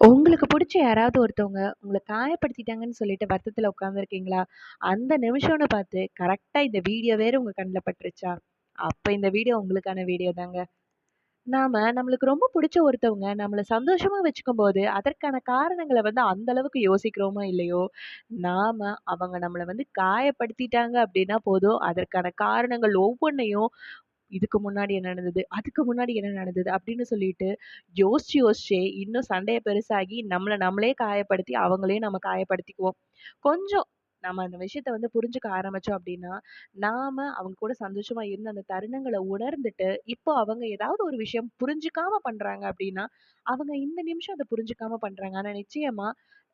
உங்களுக்கு புடிச்ச யாராவது ஒருத்தவங்க உங்கள காயப்படுத்திட்டாங்கன்னு சொல்லிட்டு வருத்தத்துல உட்கார்ந்துருக்கீங்களா? அந்த நிமிஷம்னு பார்த்து கரெக்ட்டா இந்த வீடியோ வேற உங்க கண்ல பட்டுருச்சா? அப்ப இந்த வீடியோ உங்களுக்கான வீடியோ தாங்க. நம்மளுக்கு ரொம்ப புடிச்ச ஒருத்தவங்க நம்மள சந்தோஷமா வச்சுக்கும்போது, அதற்கான காரணங்கள அந்த அளவுக்கு யோசிக்கிறோமோ இல்லையோ, அவங்க நம்மள காயப்படுத்திட்டாங்க அப்டின்னா போதும், அதற்கான காரணங்கள் ஒவ்வொன்னையும் இதுக்கு முன்னாடி என்ன நடந்தது? அதுக்கு முன்னாடி என்ன நடந்தது? அப்படின்னு சொல்லிட்டு யோசிச்சே இன்னும் சண்டைய பெருசாகி நம்மள நம்மளே காயப்படுத்தி, அவங்களையும் நம்ம காயப்படுத்திக்குவோம். கொஞ்சம் நம்ம அந்த விஷயத்த புரிஞ்சுக்க ஆரம்பிச்சோம் அப்படின்னா, அவங்க கூட சந்தோஷமா இருந்த அந்த தருணங்கள உணர்ந்துட்டு, இப்போ அவங்க ஏதாவது ஒரு விஷயம் புரிஞ்சுக்காம பண்றாங்க அப்படின்னா, அவங்க இந்த நிமிஷம் அத புரிஞ்சுக்காம பண்றாங்க. ஆனா நிச்சயமா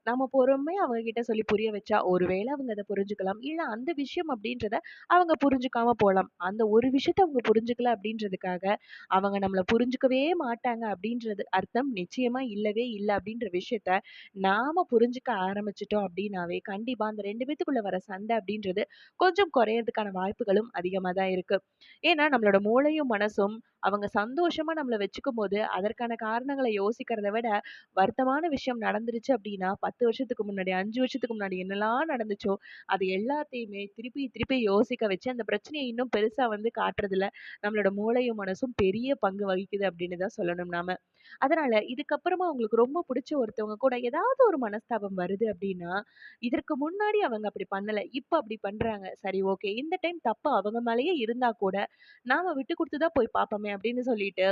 நம்ம பொறுமையா அவங்க கிட்ட சொல்லி புரிய வச்சா, ஒருவேள அவங்க அத புரிஞ்சுக்கலாம். இல்ல அந்த விஷயம் அப்படின்றத அவங்க புரிஞ்சுக்காம போலாம். அந்த ஒரு விஷயத்த அவங்க புரிஞ்சுக்கல அப்படின்றதுக்காக, அவங்க நம்மள புரிஞ்சுக்கவே மாட்டாங்க அப்படின்றது அர்த்தம் நிச்சயமா இல்லவே இல்ல அப்படின்ற விஷயத்த நாம புரிஞ்சுக்க ஆரம்பிச்சுட்டோம் அப்படின்னாவே, கண்டிப்பா அந்த 2 பேத்துக்குள்ள வர சண்டை அப்படின்றது கொஞ்சம் குறையறதுக்கான வாய்ப்புகளும் அதிகமா தான் இருக்கு. ஏன்னா நம்மளோட மூளையும், மனசும் அவங்க சந்தோஷமா நம்மள வச்சுக்கும்போது, அதற்கான காரணங்கள யோசிக்கிறத விட, வருத்தமான விஷயம் நடந்துருச்சு அப்படின்னா, 10 வருஷத்துக்கு முன்னாடி, 5 வருஷத்துக்கு முன்னாடி என்னலாம் நடந்துச்சோ, அது எல்லாத்தையுமே திருப்பி திருப்பி யோசிக்க வச்சு, அந்த பிரச்சனைய இன்னும் பெருசா காட்டுறதுல நம்மளோட மூளையும், மனசும் பெரிய பங்கு வகிக்குது அப்படின்னு தான் சொல்லணும் நாம. அதனால இதுக்கப்புறமா உங்களுக்கு ரொம்ப புடிச்ச ஒருத்தவங்க கூட ஏதாவது ஒரு மனஸ்தாபம் வருது அப்படின்னா, இதற்கு முன்னாடி அவங்க அப்படி பண்ணல. இப்ப அப்படி பண்றாங்க. சரி ஓகே. இந்த டைம் தப்பு அவங்க மேலயே இருந்தா கூட, நாம விட்டு குடுத்து தான் போய் பார்ப்போமே அப்படின்னு சொல்லிட்டு,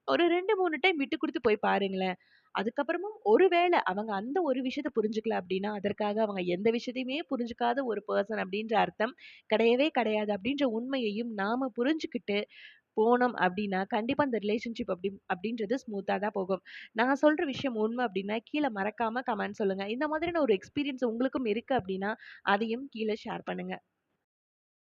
ஒரு 2, 3 டைம் விட்டு குடுத்து போய் பாருங்களேன். அதுக்கப்புறமும் ஒருவேள அவங்க அந்த ஒரு விஷயத்த புரிஞ்சுக்கல அப்படின்னா, அதற்காக அவங்க எந்த விஷயத்தையுமே புரிஞ்சுக்காத ஒரு பெர்சன் அப்படின்ற அர்த்தம் கிடையவே கிடையாது. அப்படின்ற உண்மையையும் நாம புரிஞ்சுக்கிட்டு போனோம் அப்படின்னா, கண்டிப்பா அந்த ரிலேஷன்ஷிப் அப்படின்றது ஸ்மூத்தா தான் போகும். நான் சொல்ற விஷயம் உண்மை அப்படின்னா, கீழ மறக்காம கமெண்ட் சொல்லுங்க. இந்த மாதிரியான ஒரு எக்ஸ்பீரியன்ஸ் உங்களுக்கும் இருக்கு அப்படின்னா, அதையும் கீழ ஷேர் பண்ணுங்க.